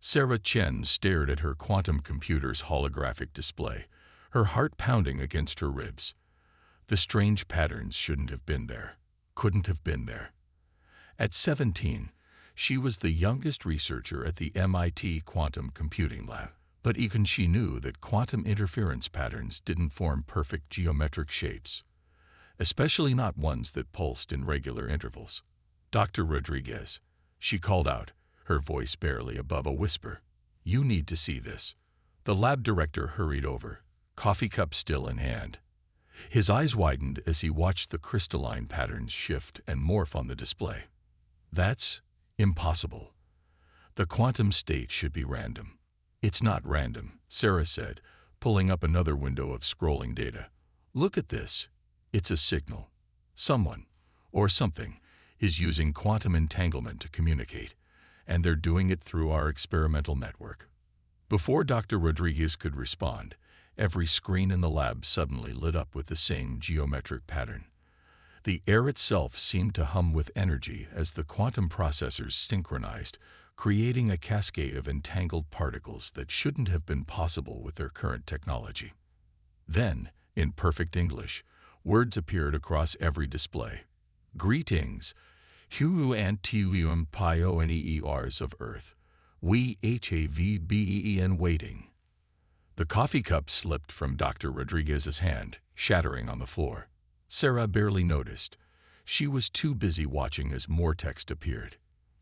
Sarah Chen stared at her quantum computer's holographic display, her heart pounding against her ribs. The strange patterns shouldn't have been there, couldn't have been there. At 17, she was the youngest researcher at the MIT Quantum Computing Lab, but even she knew that quantum interference patterns didn't form perfect geometric shapes, especially not ones that pulsed in regular intervals. "Dr. Rodriguez," she called out, her voice barely above a whisper. "You need to see this." The lab director hurried over, coffee cup still in hand. His eyes widened as he watched the crystalline patterns shift and morph on the display. "That's impossible. The quantum state should be random." "It's not random," Sarah said, pulling up another window of scrolling data. "Look at this. It's a signal. Someone, or something, is using quantum entanglement to communicate, and they're doing it through our experimental network." Before Dr. Rodriguez could respond, every screen in the lab suddenly lit up with the same geometric pattern. The air itself seemed to hum with energy as the quantum processors synchronized, creating a cascade of entangled particles that shouldn't have been possible with their current technology. Then, in perfect English, words appeared across every display. "Greetings, Hu and Tuum Pioneers of Earth. We HAVBEN waiting." The coffee cup slipped from Dr. Rodriguez's hand, shattering on the floor. Sarah barely noticed. She was too busy watching as more text appeared.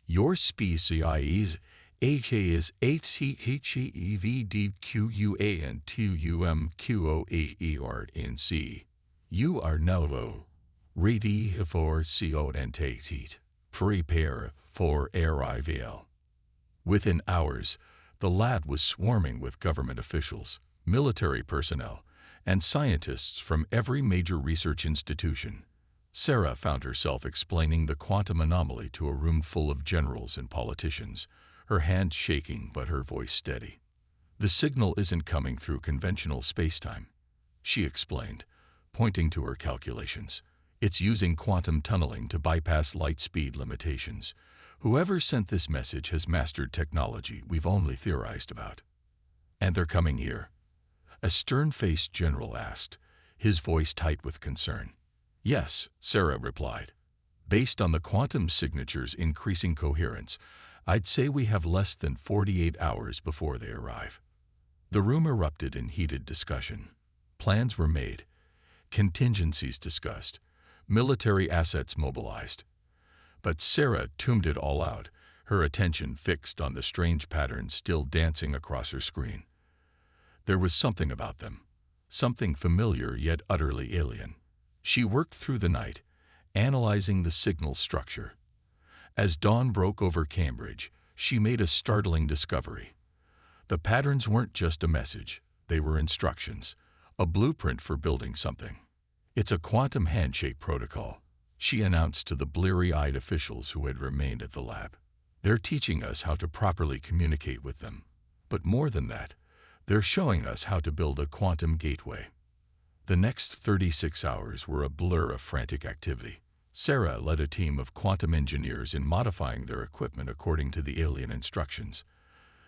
"Your species is HCHEVDQUANTUMQOAERNC. You are now ready for CONTACT. Prepare for arrival." Within hours, the lab was swarming with government officials, military personnel, and scientists from every major research institution. Sarah found herself explaining the quantum anomaly to a room full of generals and politicians, her hand shaking but her voice steady. "The signal isn't coming through conventional spacetime," she explained, pointing to her calculations. "It's using quantum tunneling to bypass light speed limitations. Whoever sent this message has mastered technology we've only theorized about." "And they're coming here?" a stern-faced general asked, his voice tight with concern. "Yes," Sarah replied. "Based on the quantum signature's increasing coherence, I'd say we have less than 48 hours before they arrive." The room erupted in heated discussion. Plans were made, contingencies discussed, military assets mobilized. But Sarah tuned it all out, her attention fixed on the strange patterns still dancing across her screen. There was something about them, something familiar yet utterly alien. She worked through the night, analyzing the signal structure. As dawn broke over Cambridge, she made a startling discovery. The patterns weren't just a message, they were instructions, a blueprint for building something. "It's a quantum handshake protocol," she announced to the bleary-eyed officials who had remained at the lab. "They're teaching us how to properly communicate with them. But more than that, they're showing us how to build a quantum gateway." The next 36 hours were a blur of frantic activity. Sarah led a team of quantum engineers in modifying their equipment according to the alien instructions.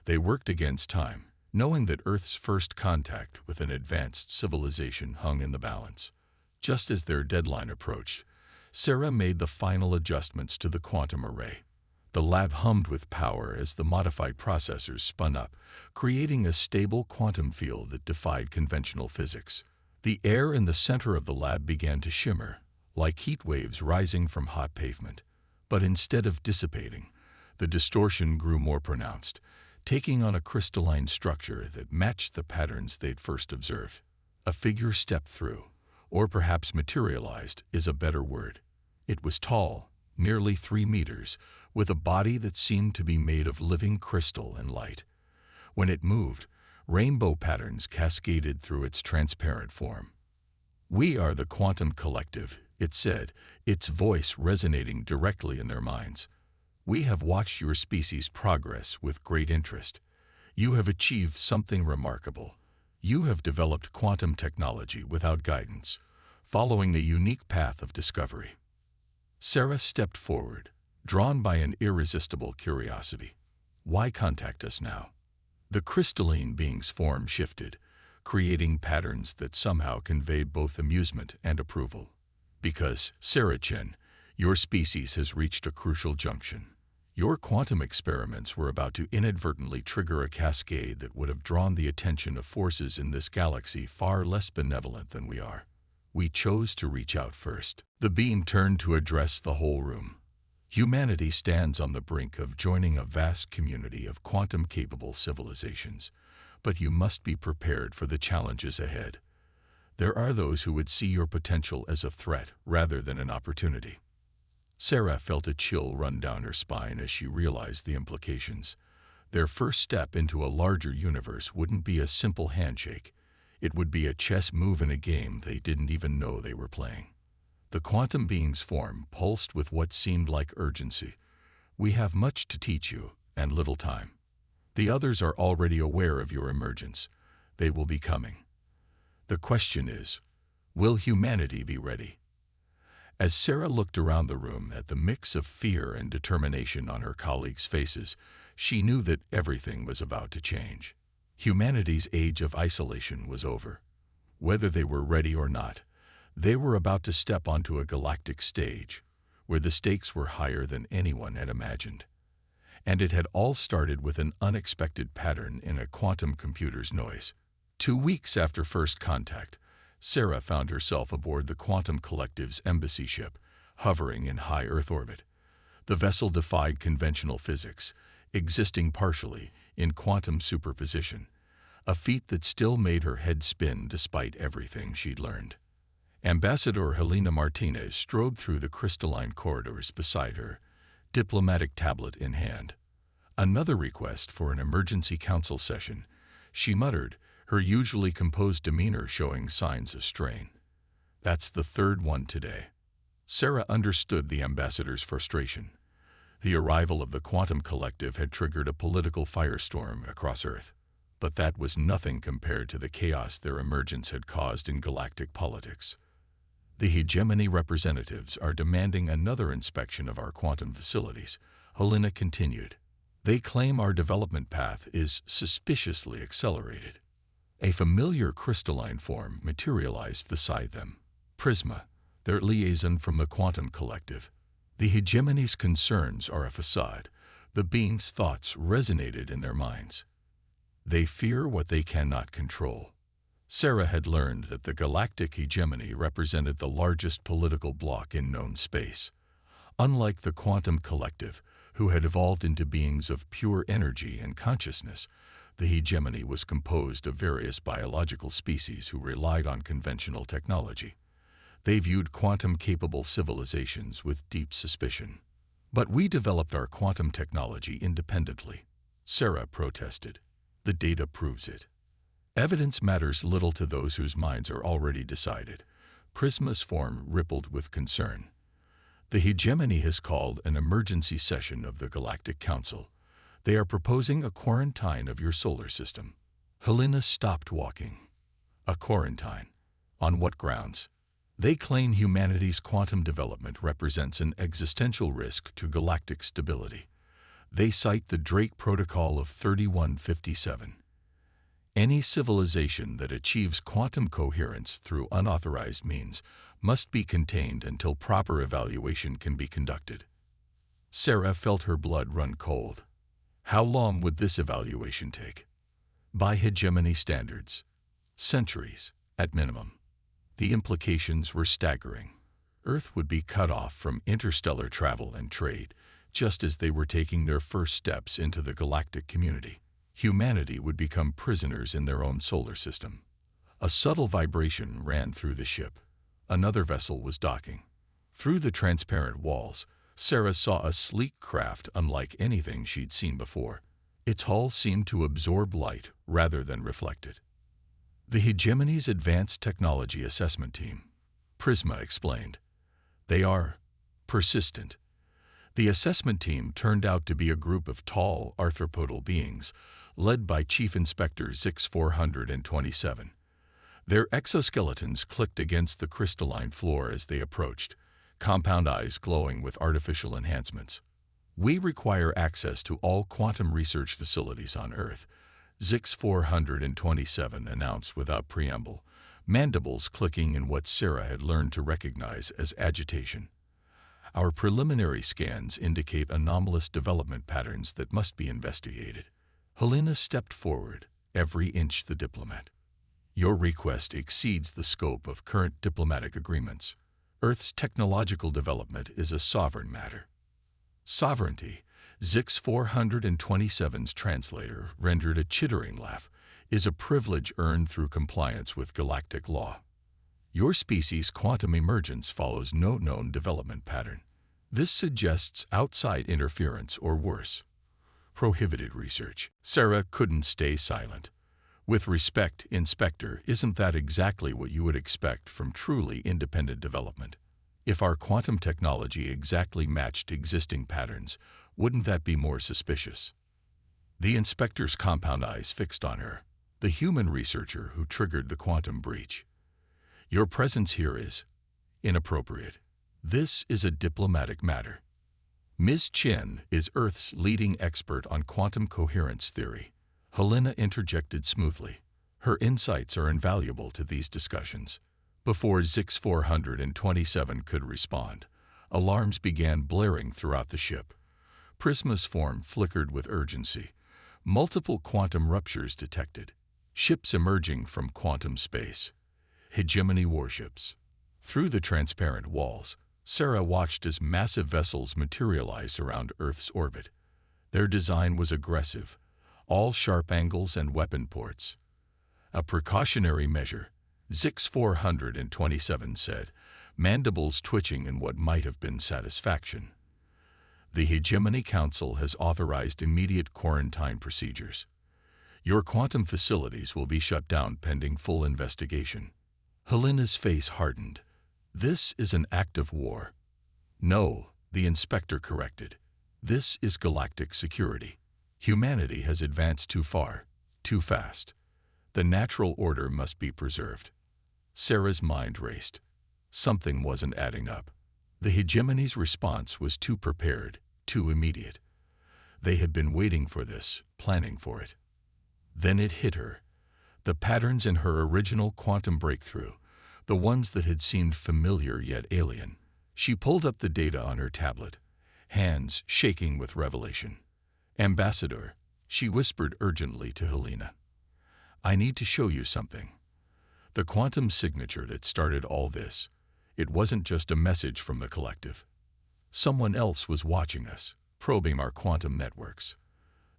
They worked against time, knowing that Earth's first contact with an advanced civilization hung in the balance. Just as their deadline approached, Sarah made the final adjustments to the quantum array. The lab hummed with power as the modified processors spun up, creating a stable quantum field that defied conventional physics. The air in the center of the lab began to shimmer, like heat waves rising from hot pavement. But instead of dissipating, the distortion grew more pronounced, taking on a crystalline structure that matched the patterns they'd first observed. A figure stepped through, or perhaps materialized is a better word. It was tall, nearly 3 meters, with a body that seemed to be made of living crystal and light. When it moved, rainbow patterns cascaded through its transparent form. "We are the Quantum Collective," it said, its voice resonating directly in their minds. "We have watched your species' progress with great interest. You have achieved something remarkable. You have developed quantum technology without guidance, following a unique path of discovery." Sarah stepped forward, drawn by an irresistible curiosity. Why contact us now? The crystalline being's form shifted, creating patterns that somehow conveyed both amusement and approval. Because, Sarah Chen, your species has reached a crucial junction. Your quantum experiments were about to inadvertently trigger a cascade that would have drawn the attention of forces in this galaxy far less benevolent than we are. We chose to reach out first. The beam turned to address the whole room. Humanity stands on the brink of joining a vast community of quantum-capable civilizations, but you must be prepared for the challenges ahead. There are those who would see your potential as a threat rather than an opportunity. Sarah felt a chill run down her spine as she realized the implications. Their first step into a larger universe wouldn't be a simple handshake. It would be a chess move in a game they didn't even know they were playing. The quantum being's form pulsed with what seemed like urgency. We have much to teach you, and little time. The others are already aware of your emergence. They will be coming. The question is, will humanity be ready? As Sarah looked around the room at the mix of fear and determination on her colleagues' faces, she knew that everything was about to change. Humanity's age of isolation was over. Whether they were ready or not, they were about to step onto a galactic stage, where the stakes were higher than anyone had imagined. And it had all started with an unexpected pattern in a quantum computer's noise. 2 weeks after first contact, Sarah found herself aboard the Quantum Collective's embassy ship, hovering in high Earth orbit. The vessel defied conventional physics, existing partially in quantum superposition, a feat that still made her head spin despite everything she'd learned. Ambassador Helena Martinez strode through the crystalline corridors beside her, diplomatic tablet in hand. Another request for an emergency council session, she muttered, her usually composed demeanor showing signs of strain. That's the third one today. Sarah understood the ambassador's frustration. The arrival of the Quantum Collective had triggered a political firestorm across Earth, but that was nothing compared to the chaos their emergence had caused in galactic politics. The hegemony representatives are demanding another inspection of our quantum facilities, Helena continued. They claim our development path is suspiciously accelerated. A familiar crystalline form materialized beside them. Prisma, their liaison from the Quantum Collective. The hegemony's concerns are a facade. The being's thoughts resonated in their minds. They fear what they cannot control. Sarah had learned that the galactic hegemony represented the largest political bloc in known space. Unlike the Quantum Collective, who had evolved into beings of pure energy and consciousness, the hegemony was composed of various biological species who relied on conventional technology. They viewed quantum-capable civilizations with deep suspicion. But we developed our quantum technology independently, Sarah protested. The data proves it. Evidence matters little to those whose minds are already decided. Prisma's form rippled with concern. The hegemony has called an emergency session of the Galactic Council. They are proposing a quarantine of your solar system. Helena stopped walking. A quarantine? On what grounds? They claim humanity's quantum development represents an existential risk to galactic stability. They cite the Drake Protocol of 3157. Any civilization that achieves quantum coherence through unauthorized means must be contained until proper evaluation can be conducted. Sarah felt her blood run cold. How long would this evaluation take? By hegemony standards, centuries at minimum. The implications were staggering. Earth would be cut off from interstellar travel and trade, just as they were taking their first steps into the galactic community. Humanity would become prisoners in their own solar system. A subtle vibration ran through the ship. Another vessel was docking. Through the transparent walls, Sarah saw a sleek craft unlike anything she'd seen before. Its hull seemed to absorb light rather than reflect it. The hegemony's Advanced Technology Assessment Team, Prisma explained. They are persistent. The assessment team turned out to be a group of tall, arthropodal beings, led by Chief Inspector Zix 427. Their exoskeletons clicked against the crystalline floor as they approached, compound eyes glowing with artificial enhancements. We require access to all quantum research facilities on Earth, Zix 427 announced without preamble, mandibles clicking in what Sarah had learned to recognize as agitation. Our preliminary scans indicate anomalous development patterns that must be investigated. Helena stepped forward, every inch the diplomat. Your request exceeds the scope of current diplomatic agreements. Earth's technological development is a sovereign matter. Sovereignty, Zix 427's translator rendered a chittering laugh, is a privilege earned through compliance with galactic law. Your species' quantum emergence follows no known development pattern. This suggests outside interference or worse, prohibited research. Sarah couldn't stay silent. With respect, Inspector, isn't that exactly what you would expect from truly independent development? If our quantum technology exactly matched existing patterns, wouldn't that be more suspicious? The inspector's compound eyes fixed on her, the human researcher who triggered the quantum breach. Your presence here is inappropriate. This is a diplomatic matter. Ms. Chen is Earth's leading expert on quantum coherence theory. Helena interjected smoothly. Her insights are invaluable to these discussions. Before Zix 427 could respond, alarms began blaring throughout the ship. Prisma's form flickered with urgency. Multiple quantum ruptures detected. Ships emerging from quantum space. Hegemony warships. Through the transparent walls, Sarah watched as massive vessels materialized around Earth's orbit. Their design was aggressive, all sharp angles and weapon ports. A precautionary measure, Zix 427 said, mandibles twitching in what might have been satisfaction. The Hegemony Council has authorized immediate quarantine procedures. Your quantum facilities will be shut down pending full investigation. Helena's face hardened. This is an act of war. No, the inspector corrected. This is galactic security. Humanity has advanced too far, too fast. The natural order must be preserved. Sarah's mind raced. Something wasn't adding up. The Hegemony's response was too prepared, too immediate. They had been waiting for this, planning for it. Then it hit her. The patterns in her original quantum breakthrough, the ones that had seemed familiar yet alien. She pulled up the data on her tablet, hands shaking with revelation. Ambassador, she whispered urgently to Helena. I need to show you something. The quantum signature that started all this, it wasn't just a message from the collective. Someone else was watching us, probing our quantum networks.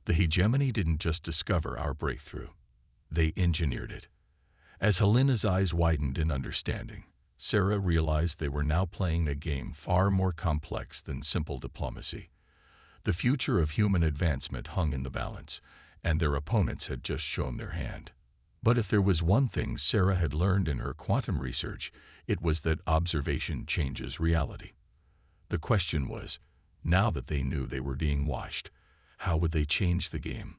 The Hegemony didn't just discover our breakthrough. They engineered it. As Helena's eyes widened in understanding, Sarah realized they were now playing a game far more complex than simple diplomacy. The future of human advancement hung in the balance, and their opponents had just shown their hand. But if there was one thing Sarah had learned in her quantum research, it was that observation changes reality. The question was, now that they knew they were being watched, how would they change the game?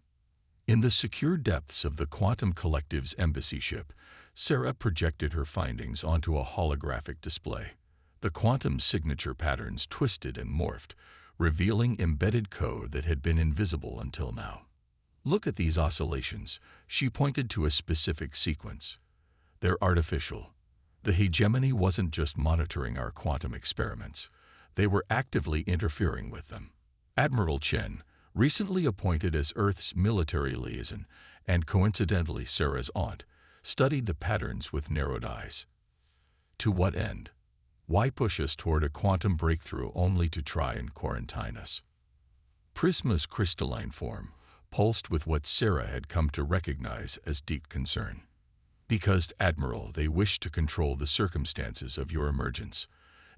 In the secure depths of the Quantum Collective's embassy ship, Sarah projected her findings onto a holographic display. The quantum signature patterns twisted and morphed, revealing embedded code that had been invisible until now. Look at these oscillations. She pointed to a specific sequence. They're artificial. The Hegemony wasn't just monitoring our quantum experiments. They were actively interfering with them. Admiral Chen, recently appointed as Earth's military liaison, and coincidentally Sarah's aunt, studied the patterns with narrowed eyes. To what end? Why push us toward a quantum breakthrough only to try and quarantine us? Prisma's crystalline form pulsed with what Sarah had come to recognize as deep concern. Because, Admiral, they wish to control the circumstances of your emergence.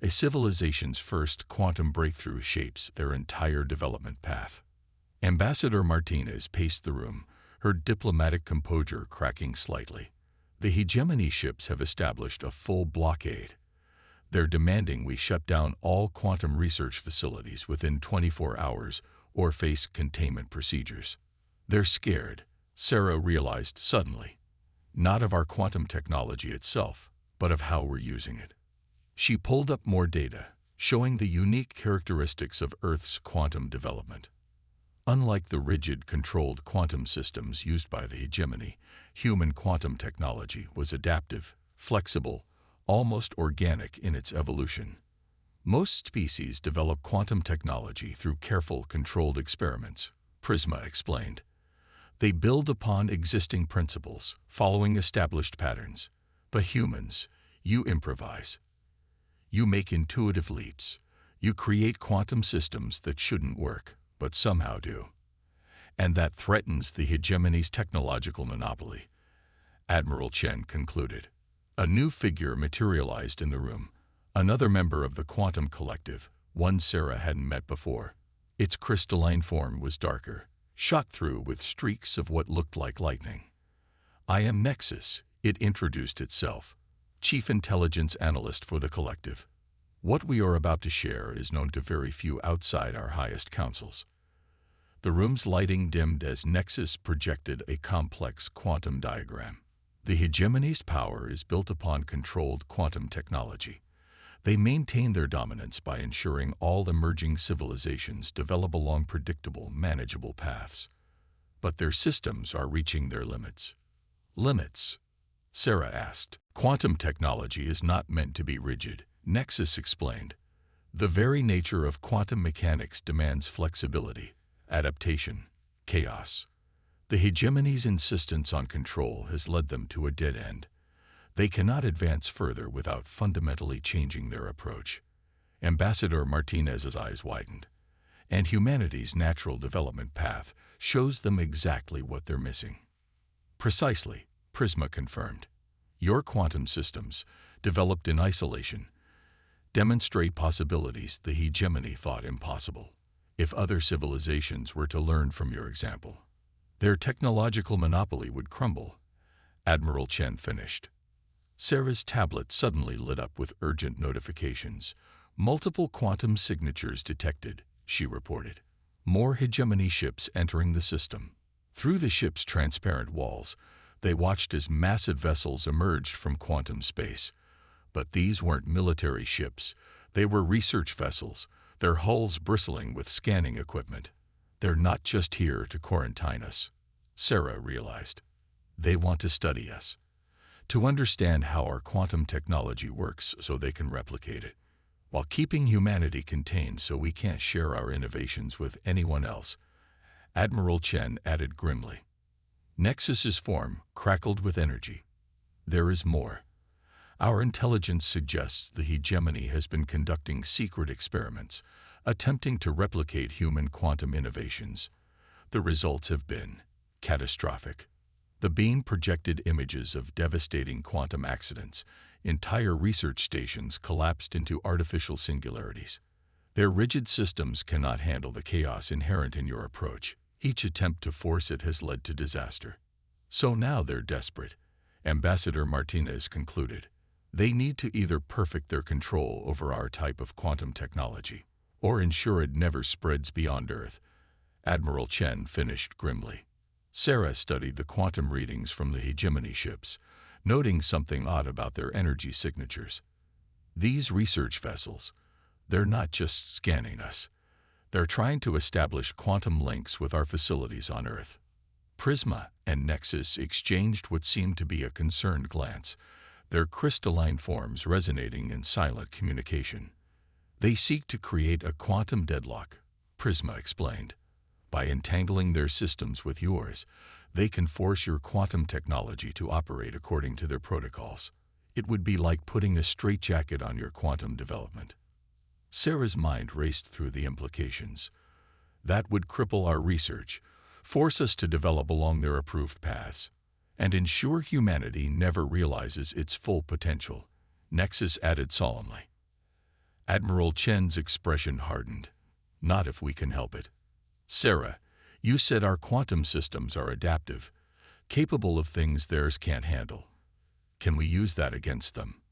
A civilization's first quantum breakthrough shapes their entire development path. Ambassador Martinez paced the room, her diplomatic composure cracking slightly. The Hegemony ships have established a full blockade. They're demanding we shut down all quantum research facilities within 24 hours or face containment procedures. They're scared, Sarah realized suddenly. Not of our quantum technology itself, but of how we're using it. She pulled up more data, showing the unique characteristics of Earth's quantum development. Unlike the rigid, controlled quantum systems used by the hegemony, human quantum technology was adaptive, flexible, almost organic in its evolution. Most species develop quantum technology through careful, controlled experiments, Prisma explained. They build upon existing principles, following established patterns. But humans, you improvise. You make intuitive leaps. You create quantum systems that shouldn't work, but somehow do. And that threatens the hegemony's technological monopoly, Admiral Chen concluded. A new figure materialized in the room, another member of the quantum collective, one Sarah hadn't met before. Its crystalline form was darker, shot through with streaks of what looked like lightning. I am Nexus, it introduced itself, Chief Intelligence Analyst for the collective. What we are about to share is known to very few outside our highest councils. The room's lighting dimmed as Nexus projected a complex quantum diagram. The hegemony's power is built upon controlled quantum technology. They maintain their dominance by ensuring all emerging civilizations develop along predictable, manageable paths. But their systems are reaching their limits. Limits? Sarah asked. Quantum technology is not meant to be rigid, Nexus explained. The very nature of quantum mechanics demands flexibility, adaptation, chaos. The hegemony's insistence on control has led them to a dead end. They cannot advance further without fundamentally changing their approach. Ambassador Martinez's eyes widened. And humanity's natural development path shows them exactly what they're missing. Precisely, Prisma confirmed. Your quantum systems, developed in isolation, demonstrate possibilities the hegemony thought impossible. If other civilizations were to learn from your example, their technological monopoly would crumble, Admiral Chen finished. Sarah's tablet suddenly lit up with urgent notifications. Multiple quantum signatures detected, she reported. More hegemony ships entering the system. Through the ship's transparent walls, they watched as massive vessels emerged from quantum space. But these weren't military ships. They were research vessels, their hulls bristling with scanning equipment. They're not just here to quarantine us, Sarah realized. They want to study us, to understand how our quantum technology works so they can replicate it, while keeping humanity contained so we can't share our innovations with anyone else, Admiral Chen added grimly. Nexus's form crackled with energy. There is more. Our intelligence suggests the hegemony has been conducting secret experiments, attempting to replicate human quantum innovations. The results have been catastrophic. The beam projected images of devastating quantum accidents. Entire research stations collapsed into artificial singularities. Their rigid systems cannot handle the chaos inherent in your approach. Each attempt to force it has led to disaster. So now they're desperate, Ambassador Martinez concluded. They need to either perfect their control over our type of quantum technology, or ensure it never spreads beyond Earth, Admiral Chen finished grimly. Sarah studied the quantum readings from the hegemony ships, noting something odd about their energy signatures. These research vessels, they're not just scanning us. They're trying to establish quantum links with our facilities on Earth. Prisma and Nexus exchanged what seemed to be a concerned glance, their crystalline forms resonating in silent communication. They seek to create a quantum deadlock, Prisma explained. By entangling their systems with yours, they can force your quantum technology to operate according to their protocols. It would be like putting a straitjacket on your quantum development. Sarah's mind raced through the implications. That would cripple our research, force us to develop along their approved paths, and ensure humanity never realizes its full potential, Nexus added solemnly. Admiral Chen's expression hardened. Not if we can help it. Sarah, you said our quantum systems are adaptive, capable of things theirs can't handle. Can we use that against them?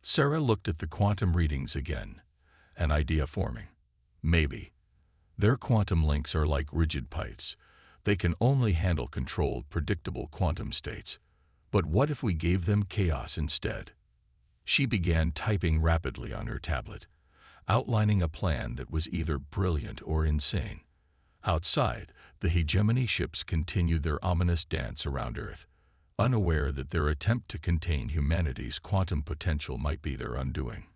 Sarah looked at the quantum readings again, an idea forming. Maybe. Their quantum links are like rigid pipes. They can only handle controlled, predictable quantum states. But what if we gave them chaos instead? She began typing rapidly on her tablet. outlining a plan that was either brilliant or insane. Outside, the hegemony ships continued their ominous dance around Earth, unaware that their attempt to contain humanity's quantum potential might be their undoing.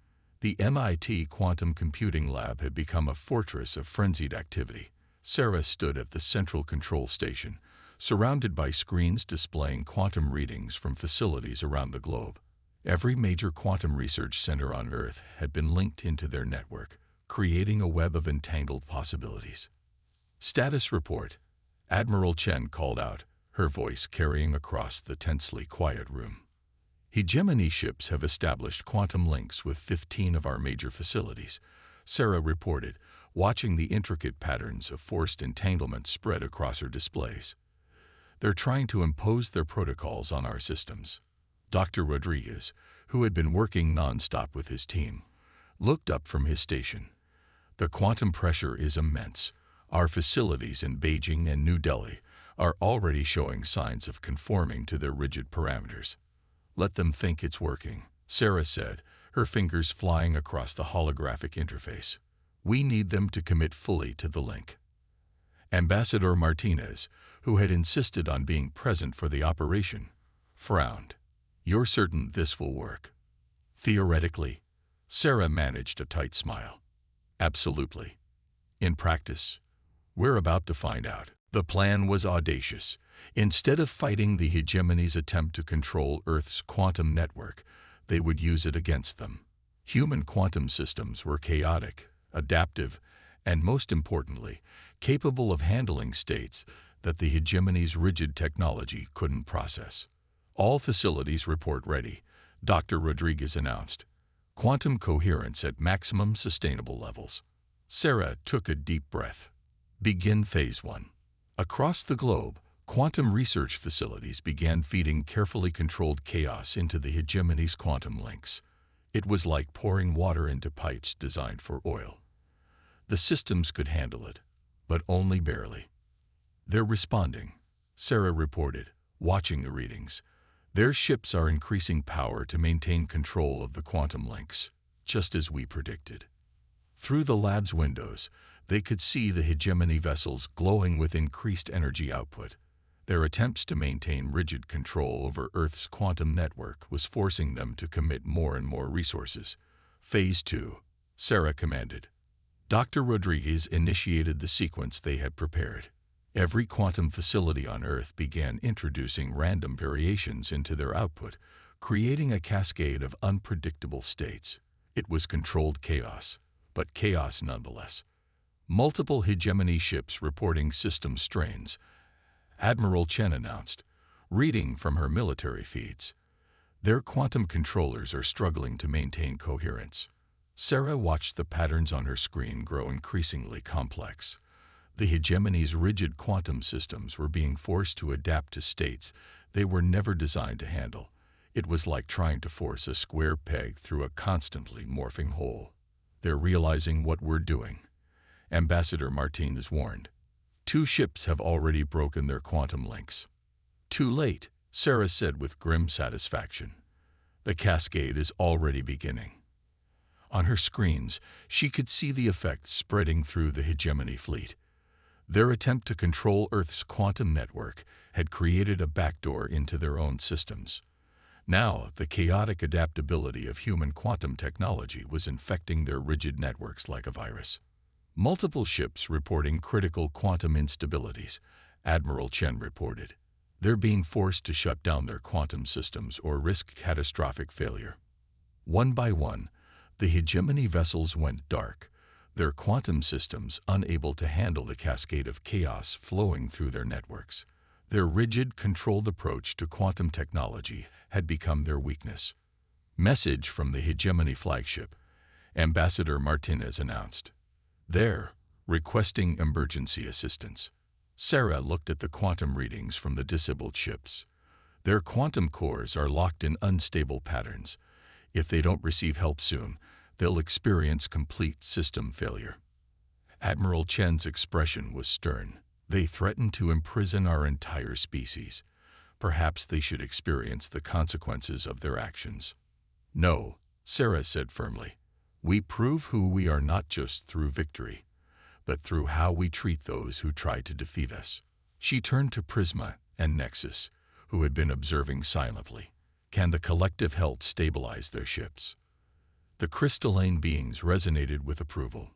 The MIT Quantum Computing Lab had become a fortress of frenzied activity. Sarah stood at the central control station, surrounded by screens displaying quantum readings from facilities around the globe. Every major quantum research center on Earth had been linked into their network, creating a web of entangled possibilities. "Status report," Admiral Chen called out, her voice carrying across the tensely quiet room. "Hegemony ships have established quantum links with 15 of our major facilities," Sarah reported, watching the intricate patterns of forced entanglement spread across her displays. "They're trying to impose their protocols on our systems." Dr. Rodriguez, who had been working nonstop with his team, looked up from his station. "The quantum pressure is immense. Our facilities in Beijing and New Delhi are already showing signs of conforming to their rigid parameters." "Let them think it's working," Sarah said, her fingers flying across the holographic interface. "We need them to commit fully to the link." Ambassador Martinez, who had insisted on being present for the operation, frowned. "You're certain this will work?" "Theoretically." Sarah managed a tight smile. "Absolutely. In practice, we're about to find out." The plan was audacious. Instead of fighting the hegemony's attempt to control Earth's quantum network, they would use it against them. Human quantum systems were chaotic, adaptive, and most importantly, capable of handling states that the hegemony's rigid technology couldn't process. "All facilities report ready," Dr. Rodriguez announced. "Quantum coherence at maximum sustainable levels." Sarah took a deep breath. "Begin Phase 1. Across the globe, quantum research facilities began feeding carefully controlled chaos into the hegemony's quantum links. It was like pouring water into pipes designed for oil. The systems could handle it, but only barely. "They're responding," Sarah reported, watching the readings. "Their ships are increasing power to maintain control of the quantum links, just as we predicted." Through the lab's windows, they could see the hegemony vessels glowing with increased energy output. Their attempts to maintain rigid control over Earth's quantum network was forcing them to commit more and more resources. "Phase 2, Sarah commanded. Dr. Rodriguez initiated the sequence they had prepared. Every quantum facility on Earth began introducing random variations into their output, creating a cascade of unpredictable states. It was controlled chaos, but chaos nonetheless. "Multiple hegemony ships reporting system strains," Admiral Chen announced, reading from her military feeds. "Their quantum controllers are struggling to maintain coherence." Sarah watched the patterns on her screen grow increasingly complex. The hegemony's rigid quantum systems were being forced to adapt to states they were never designed to handle. It was like trying to force a square peg through a constantly morphing hole. "They're realizing what we're doing," Ambassador Martinez warned. "2 ships have already broken their quantum links." "Too late," Sarah said with grim satisfaction. "The cascade is already beginning." On her screens, she could see the effect spreading through the hegemony fleet. Their attempt to control Earth's quantum network had created a backdoor into their own systems. Now, the chaotic adaptability of human quantum technology was infecting their rigid networks like a virus. "Multiple ships reporting critical quantum instabilities," Admiral Chen reported. "They're being forced to shut down their quantum systems or risk catastrophic failure." One by one, the hegemony vessels went dark, their quantum systems unable to handle the cascade of chaos flowing through their networks. Their rigid, controlled approach to quantum technology had become their weakness. "Message from the hegemony flagship," Ambassador Martinez announced. "They're requesting emergency assistance." Sarah looked at the quantum readings from the disabled ships. Their quantum cores are locked in unstable patterns. If they don't receive help soon, they'll experience complete system failure. Admiral Chen's expression was stern. "They threaten to imprison our entire species. Perhaps they should experience the consequences of their actions." "No," Sarah said firmly. We prove who we are not just through victory, but through how we treat those who try to defeat us. She turned to Prisma and Nexus, who had been observing silently. Can the collective help stabilize their ships? The crystalline beings resonated with approval.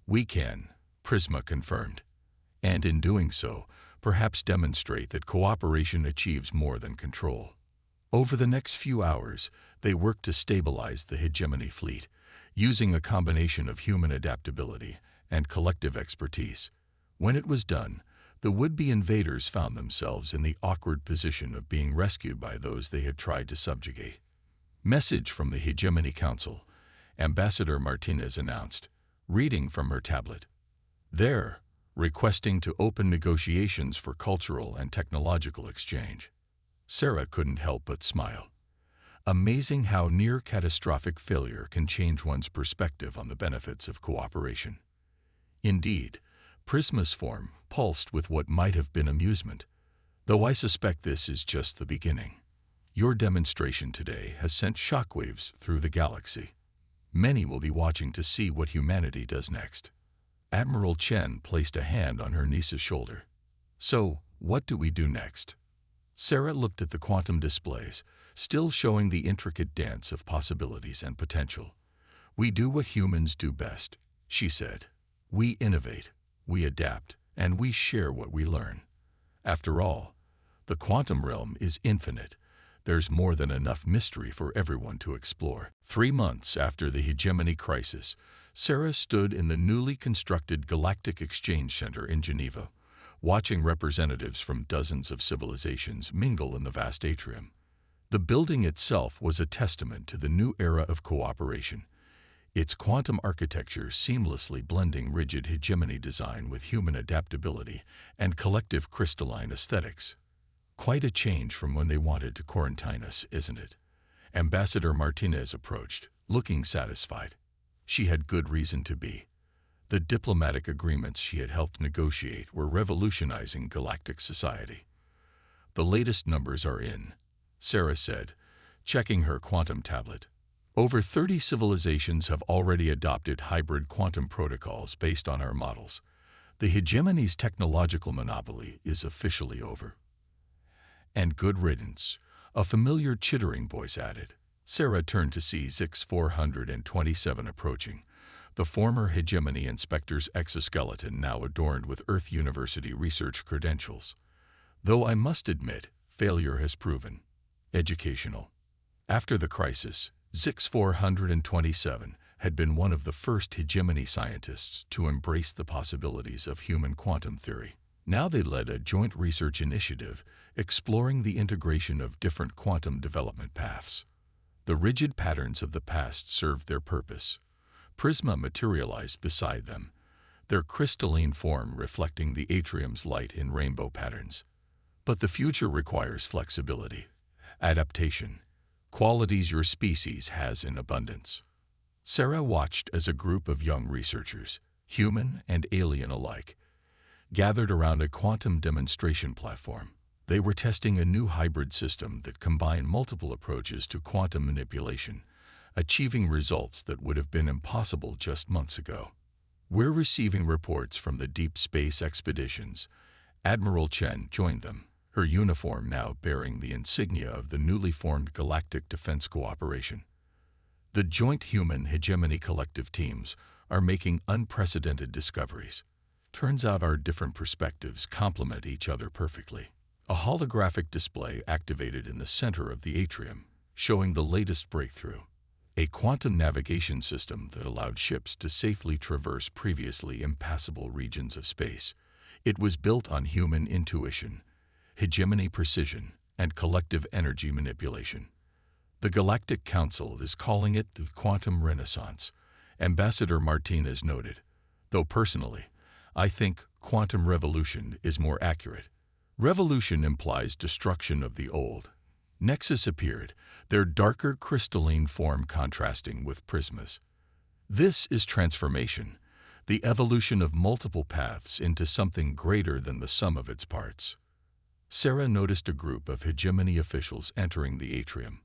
We can, Prisma confirmed, and in doing so, perhaps demonstrate that cooperation achieves more than control. Over the next few hours, they worked to stabilize the hegemony fleet, using a combination of human adaptability and collective expertise. When it was done, the would-be invaders found themselves in the awkward position of being rescued by those they had tried to subjugate. Message from the Hegemony Council, Ambassador Martinez announced, reading from her tablet. They're requesting to open negotiations for cultural and technological exchange. Sarah couldn't help but smile. Amazing how near-catastrophic failure can change one's perspective on the benefits of cooperation. Indeed, Prisma's form pulsed with what might have been amusement, though I suspect this is just the beginning. Your demonstration today has sent shockwaves through the galaxy. Many will be watching to see what humanity does next. Admiral Chen placed a hand on her niece's shoulder. So, what do we do next? Sarah looked at the quantum displays, still showing the intricate dance of possibilities and potential. We do what humans do best, she said. We innovate, we adapt, and we share what we learn. After all, the quantum realm is infinite. There's more than enough mystery for everyone to explore. 3 months after the hegemony crisis, Sarah stood in the newly constructed Galactic Exchange Center in Geneva, watching representatives from dozens of civilizations mingle in the vast atrium. The building itself was a testament to the new era of cooperation, its quantum architecture seamlessly blending rigid hegemony design with human adaptability and collective crystalline aesthetics. Quite a change from when they wanted to quarantine us, isn't it? Ambassador Martinez approached, looking satisfied. She had good reason to be. The diplomatic agreements she had helped negotiate were revolutionizing galactic society. The latest numbers are in, Sarah said, checking her quantum tablet. Over 30 civilizations have already adopted hybrid quantum protocols based on our models. The hegemony's technological monopoly is officially over. And good riddance, a familiar chittering voice added. Sarah turned to see Zix 427 approaching, the former hegemony inspector's exoskeleton now adorned with Earth University research credentials. Though I must admit, failure has proven educational. After the crisis, Zix 427 had been one of the first hegemony scientists to embrace the possibilities of human quantum theory. Now they led a joint research initiative exploring the integration of different quantum development paths. The rigid patterns of the past served their purpose. Prisma materialized beside them, their crystalline form reflecting the atrium's light in rainbow patterns. But the future requires flexibility, adaptation, qualities your species has in abundance. Sarah watched as a group of young researchers, human and alien alike, gathered around a quantum demonstration platform. They were testing a new hybrid system that combined multiple approaches to quantum manipulation, achieving results that would have been impossible just months ago. We're receiving reports from the deep space expeditions. Admiral Chen joined them, her uniform now bearing the insignia of the newly formed Galactic Defense Cooperation. The joint human hegemony collective teams are making unprecedented discoveries. Turns out our different perspectives complement each other perfectly. A holographic display activated in the center of the atrium, showing the latest breakthrough. A quantum navigation system that allowed ships to safely traverse previously impassable regions of space. It was built on human intuition, hegemony precision, and collective energy manipulation. The Galactic Council is calling it the Quantum Renaissance, Ambassador Martinez noted, though personally, I think quantum revolution is more accurate. Revolution implies destruction of the old. Nexus appeared, their darker crystalline form contrasting with Prisma's. This is transformation, the evolution of multiple paths into something greater than the sum of its parts. Sarah noticed a group of hegemony officials entering the atrium,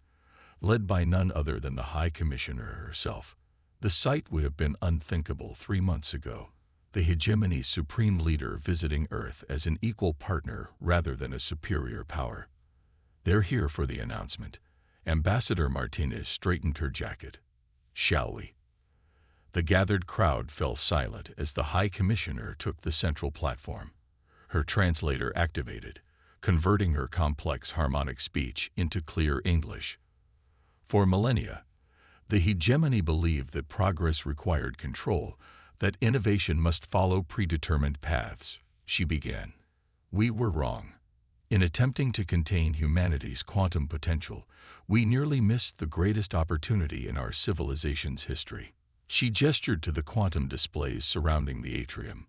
led by none other than the High Commissioner herself. The sight would have been unthinkable 3 months ago. The hegemony's supreme leader visiting Earth as an equal partner rather than a superior power. They're here for the announcement. Ambassador Martinez straightened her jacket. Shall we? The gathered crowd fell silent as the High Commissioner took the central platform. Her translator activated, converting her complex harmonic speech into clear English. For millennia, the hegemony believed that progress required control, that innovation must follow predetermined paths. She began. We were wrong. In attempting to contain humanity's quantum potential, we nearly missed the greatest opportunity in our civilization's history. She gestured to the quantum displays surrounding the atrium.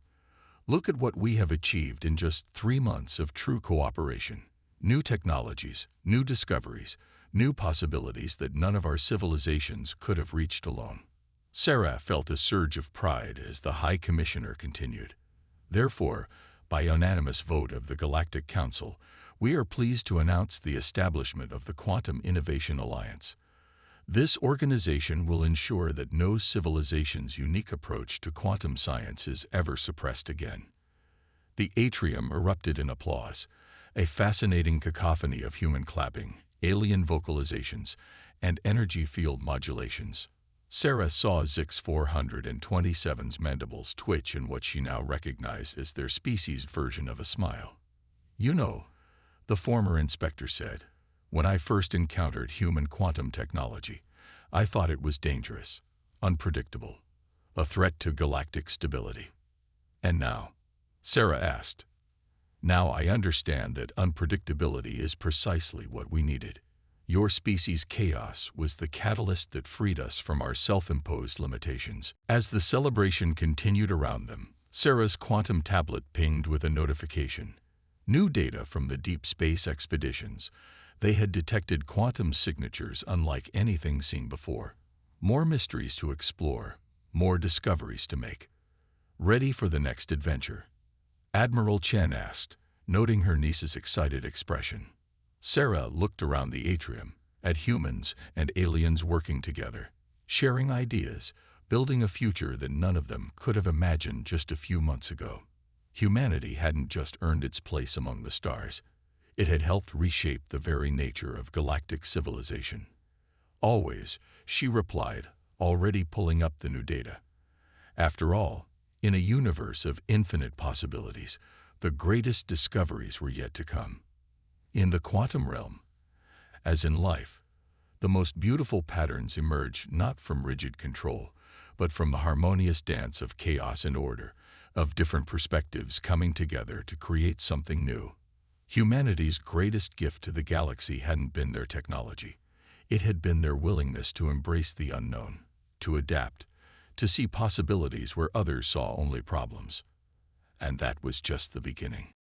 Look at what we have achieved in just 3 months of true cooperation. New technologies, new discoveries, new possibilities that none of our civilizations could have reached alone. Sarah felt a surge of pride as the High Commissioner continued. Therefore, by unanimous vote of the Galactic Council, we are pleased to announce the establishment of the Quantum Innovation Alliance. This organization will ensure that no civilization's unique approach to quantum science is ever suppressed again. The atrium erupted in applause, a fascinating cacophony of human clapping, alien vocalizations, and energy field modulations. Sarah saw Zix 427's mandibles twitch in what she now recognized as their species' version of a smile. You know, the former inspector said, when I first encountered human quantum technology, I thought it was dangerous, unpredictable, a threat to galactic stability. And now? Sarah asked. Now I understand that unpredictability is precisely what we needed. Your species' chaos was the catalyst that freed us from our self-imposed limitations. As the celebration continued around them, Sarah's quantum tablet pinged with a notification. New data from the deep space expeditions. They had detected quantum signatures unlike anything seen before. More mysteries to explore, more discoveries to make. Ready for the next adventure? Admiral Chen asked, noting her niece's excited expression. Sarah looked around the atrium, at humans and aliens working together, sharing ideas, building a future that none of them could have imagined just a few months ago. Humanity hadn't just earned its place among the stars. It had helped reshape the very nature of galactic civilization. Always, she replied, already pulling up the new data. After all, in a universe of infinite possibilities, the greatest discoveries were yet to come. In the quantum realm, as in life, the most beautiful patterns emerge not from rigid control, but from the harmonious dance of chaos and order, of different perspectives coming together to create something new. Humanity's greatest gift to the galaxy hadn't been their technology. It had been their willingness to embrace the unknown, to adapt, to see possibilities where others saw only problems. And that was just the beginning.